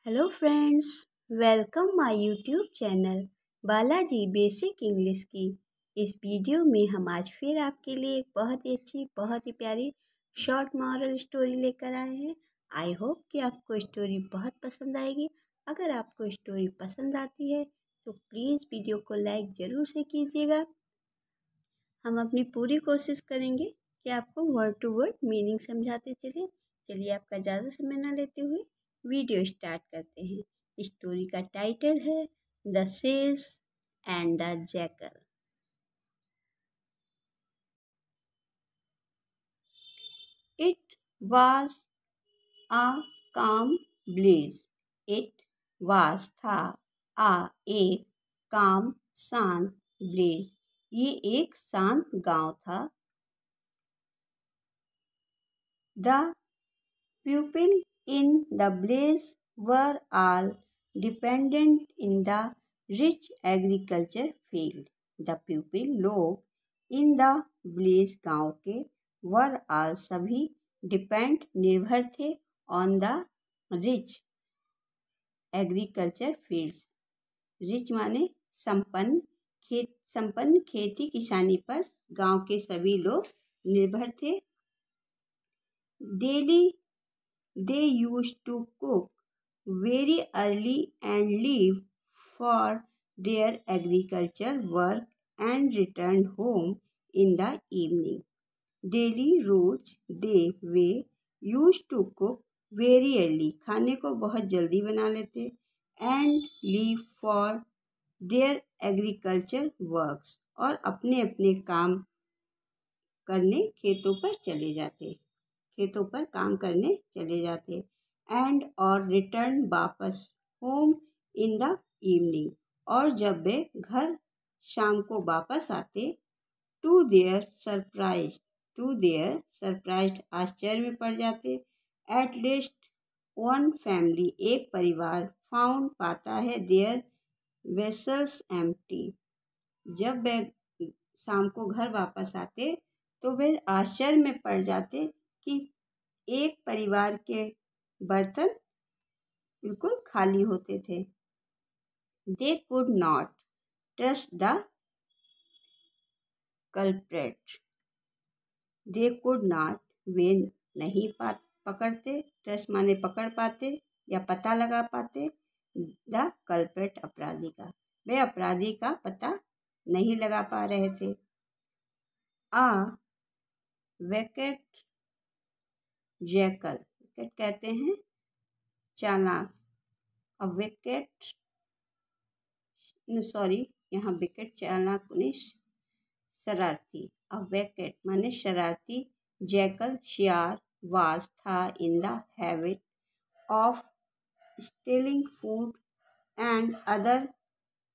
Hello friends, welcome my YouTube channel Balaji basic English की। इस video में हम आज फिर आपके लिए एक बहुत ही अच्छी, बहुत ही प्यारी शॉर्ट मॉरल स्टोरी लेकर आए हैं। आई होप कि आपको स्टोरी बहुत पसंद आएगी। अगर आपको स्टोरी पसंद आती है तो प्लीज़ वीडियो को लाइक ज़रूर से कीजिएगा। हम अपनी पूरी कोशिश करेंगे कि आपको वर्ड टू वर्ड मीनिंग समझाते चलें। चलिए आपका ज़्यादा समय ना लेते हुए वीडियो स्टार्ट करते हैं। स्टोरी का टाइटल है the sage and the jackal. It was a काम ब्लेज। इट वाज था एक काम शांत ब्लेज। ये एक शांत गांव था। The people in the village were all dependent in the rich agriculture field. The people लोग in the village गांव के were all सभी depend निर्भर थे on the rich agriculture fields. rich माने संपन्न खेती किसानी पर गांव के सभी लोग निर्भर थे। Daily they used to cook very early and leave for their agriculture work and return home in the evening. Daily रोज वे used to cook very early खाने को बहुत जल्दी बना लेते and leave for their agriculture works और अपने अपने काम करने खेतों पर काम करने चले जाते एंड और रिटर्न वापस होम इन द इवनिंग और जब वे घर शाम को वापस आते टू देयर सरप्राइज आश्चर्य में पड़ जाते। एट लीस्ट वन फैमिली एक परिवार फाउंड पाता है देयर वेसल्स एम्प्टी। जब वे शाम को घर वापस आते तो वे आश्चर्य में पड़ जाते कि एक परिवार के बर्तन बिल्कुल खाली होते थे। They could not trust the culprit. They could not वे नहीं पकड़ते, ट्रस्ट माने पकड़ पाते या पता लगा पाते द कल्प्रेट अपराधी का। वे अपराधी का पता नहीं लगा पा रहे थे। आ वेकेट जैकल, विकेट कहते हैं चालाक। यहाँ विकेट चालाक नहीं शरारती। वेकेट माने शरारती। जैकल शियार वाज था in the habit of stealing food and other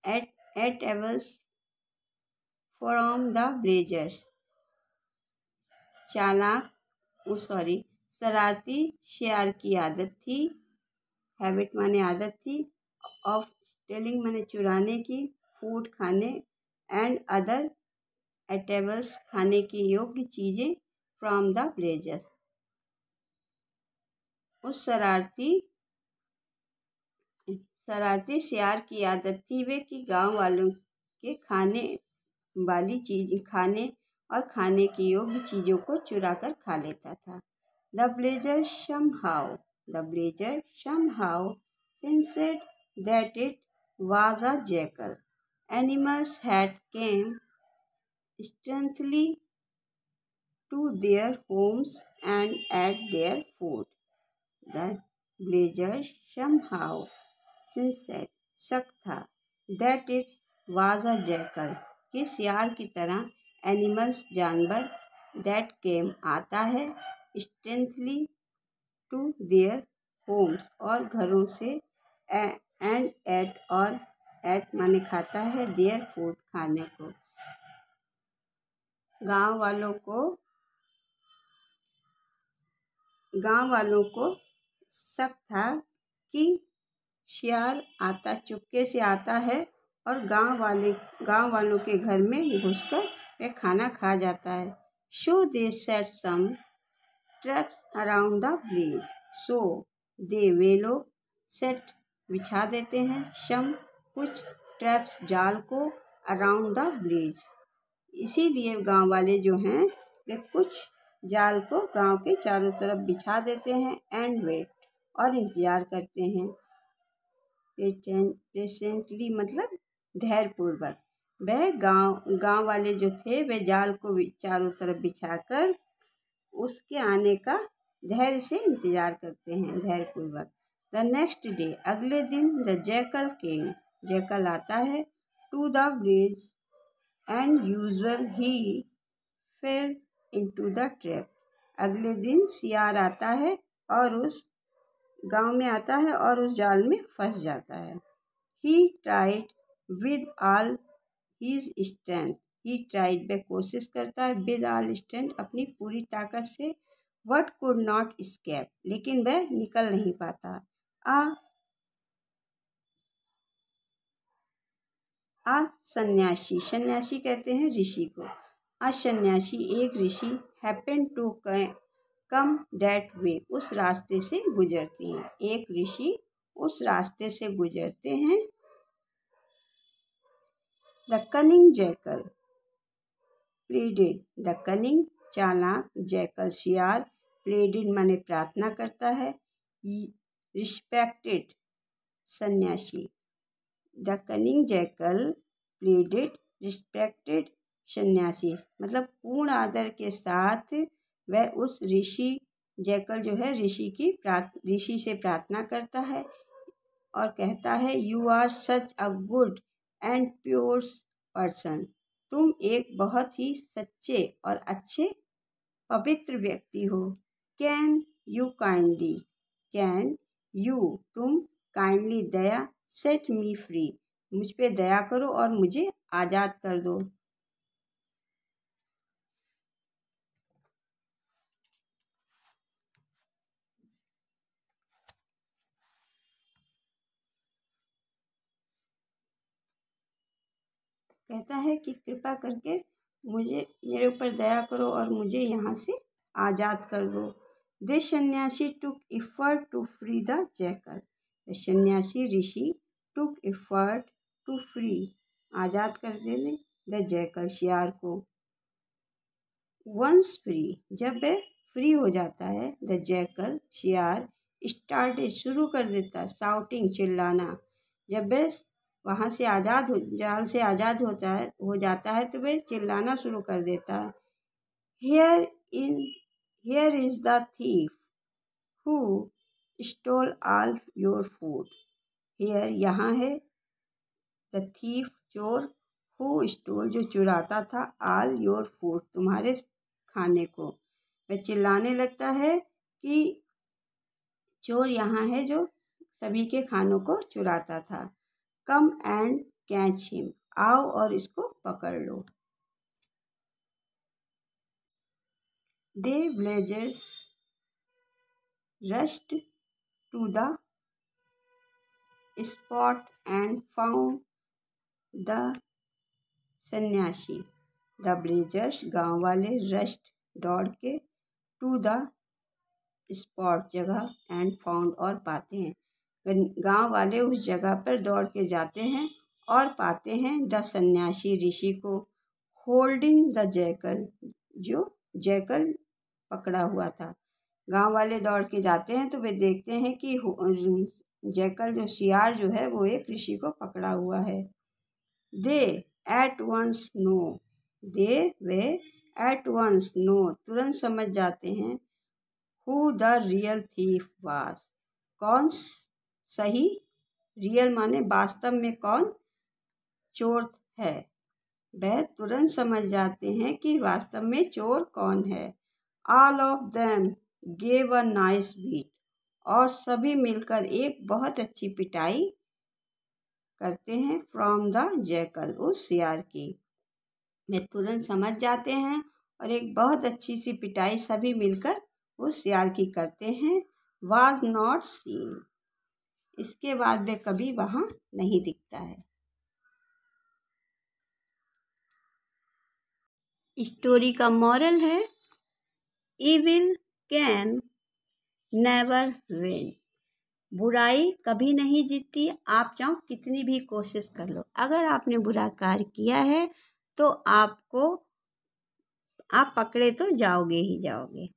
eatables from the villagers. शरारती शियार की आदत थी। हैबिट माने आदत थी। ऑफ स्टीलिंग माने चुराने की। फूड खाने एंड अदर एटेबल्स खाने की योग्य चीज़ें फ्रॉम द विलेजर्स। उस शरारती शियार की आदत थी वे कि गांव वालों के खाने खाने की योग्य चीज़ों को चुरा कर खा लेता था। The villager somehow sensed that it was a jackal. Animals had come stealthily to their homes and ate their food. The villager somehow sensed शक था that it was a jackal कि शियार की तरह एनिमल्स जानवर that came आता है stealthily to their homes और घरों से and ate और ate माने खाता है their food खाने को। गांव वालों को शक था कि शियार चुपके से आता है और गांव वालों के घर में घुसकर वे खाना खा जाता है। So they set some traps around the village. वे लोग set बिछा देते हैं, सम कुछ ट्रैप्स जाल को अराउंड द विलेज। इसीलिए गांव वाले जो हैं वे कुछ जाल को गांव के चारों तरफ बिछा देते हैं एंड वेट और इंतजार करते हैं। पेशेंटली मतलब धैर्यपूर्वक। वह गांव वाले जो थे वे जाल को चारों तरफ बिछाकर उसके आने का धैर्य से इंतजार करते हैं, धैर्यपूर्वक। द नेक्स्ट डे, अगले दिन, द जैकल केम, जैकल आता है, to the village and usual he fell into the trap. अगले दिन सियार आता है और उस गांव में आता है और उस जाल में फंस जाता है। He tried with all his strength, he tried वह कोशिश करता है, विद ऑल स्ट्रेंथ अपनी पूरी ताकत से, वट कुड नॉट स्केप लेकिन वह निकल नहीं पाता। आ सन्यासी, सन्यासी कहते हैं ऋषि को। आ सन्यासी एक ऋषि happen to come that way, उस रास्ते से गुजरते हैं। एक ऋषि उस रास्ते से गुजरते हैं। The cunning jackal pleaded, the cunning चालाक, जैकल सियार, प्लीडेड माने प्रार्थना करता है, रिस्पेक्टेड सन्यासी। The cunning jackal pleaded respected सन्यासी मतलब पूर्ण आदर के साथ वह उस ऋषि, जैकल जो है ऋषि से प्रार्थना करता है और कहता है, you are such a good and pure person, तुम एक बहुत ही सच्चे और अच्छे पवित्र व्यक्ति हो। कैन यू तुम काइंडली दया, सेट मी फ्री, मुझ पे दया करो और मुझे आज़ाद कर दो। कहता है कि कृपा करके मेरे ऊपर दया करो और मुझे यहाँ से आज़ाद कर दो। The sanyasi took effort to free the jackal, sanyasi rishi took effort to free आज़ाद कर देने द जैकल शियार को। वंस फ्री जब वह फ्री हो जाता है, द जैकल शियार स्टार्टेड शुरू कर देता, शाउटिंग चिल्लाना। जब वह वहाँ से जाल से आज़ाद हो जाता है तो वह चिल्लाना शुरू कर देता है। Here is the thief who stole all your food, here यहाँ है, द थीफ चोर, हु स्टोल जो चुराता था, ऑल योर फूड तुम्हारे खाने को। वह चिल्लाने लगता है कि चोर यहाँ है जो सभी के खानों को चुराता था। कम एंड कैच हिम, आओ और इसको पकड़ लो। They villagers rushed to the spot and found the sanyasi, the villagers गाँव वाले, रश्ड दौड़ के, टू द स्पॉट जगह, एंड फाउंड और पाते हैं, गांव वाले उस जगह पर दौड़ के जाते हैं और पाते हैं द सन्यासी ऋषि को, होल्डिंग द जैकल जो जैकल पकड़ा हुआ था। गांव वाले दौड़ के जाते हैं तो वे देखते हैं कि जैकल जो शियार जो है वो एक ऋषि को पकड़ा हुआ है। दे एट वंस नो, वे एट वंस नो तुरंत समझ जाते हैं, who the real thief was, कौन सही, रियल माने वास्तव में कौन चोर है। वह तुरंत समझ जाते हैं कि वास्तव में चोर कौन है। All of them gave a nice beat, और सभी मिलकर एक बहुत अच्छी पिटाई करते हैं फ्रॉम द जैकल, उस सियार की। वे तुरंत समझ जाते हैं और एक बहुत अच्छी सी पिटाई सभी मिलकर उस सियार की करते हैं। वाज नॉट सीन, इसके बाद वे कभी वहाँ नहीं दिखता है। स्टोरी का मॉरल है, इविल कैन नेवर विन, बुराई कभी नहीं जीतती, आप चाहो कितनी भी कोशिश कर लो। अगर आपने बुरा कार्य किया है तो आप पकड़े तो जाओगे ही जाओगे।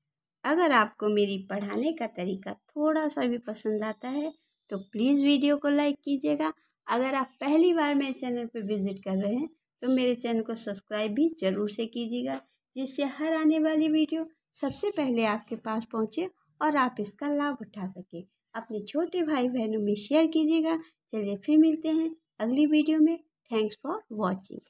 अगर आपको मेरी पढ़ाने का तरीका थोड़ा सा भी पसंद आता है तो प्लीज़ वीडियो को लाइक कीजिएगा। अगर आप पहली बार मेरे चैनल पर विजिट कर रहे हैं तो मेरे चैनल को सब्सक्राइब भी ज़रूर से कीजिएगा, जिससे हर आने वाली वीडियो सबसे पहले आपके पास पहुंचे और आप इसका लाभ उठा सकें। अपने छोटे भाई बहनों में शेयर कीजिएगा। चलिए फिर मिलते हैं अगली वीडियो में। Thanks for watching.